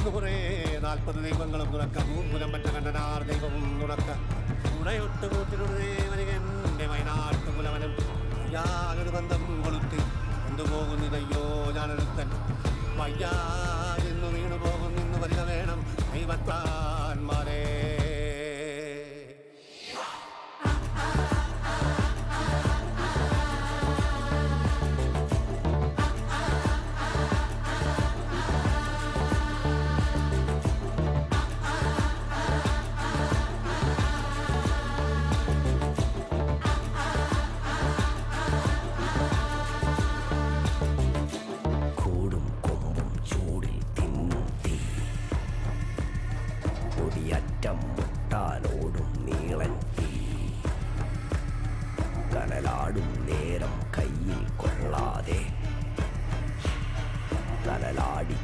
140 ദൈവങ്ങളും തുറക്ക മൂലം പറ്റ കണ്ടനാർ ദൈവവും തുറക്ക ഉണയൊട്ട് കൂട്ടിനുടനെ വരികൻ്റെ വയനാട്ട് മുലവനും ഞാനൊരു ബന്ധം കൊളുത്തി കൊണ്ടുപോകുന്നിതയ്യോ ഞാനൊരുത്തൻ വയ്യാ എന്ന് വീണു പോകുന്നിന്ന് വരിക വേണം ദൈവത്താന്മാരെ. മുട്ടാലോടും നീളൻ തീ കനലാടും നേരം കയ്യിൽ കൊള്ളാതെ കനലാടി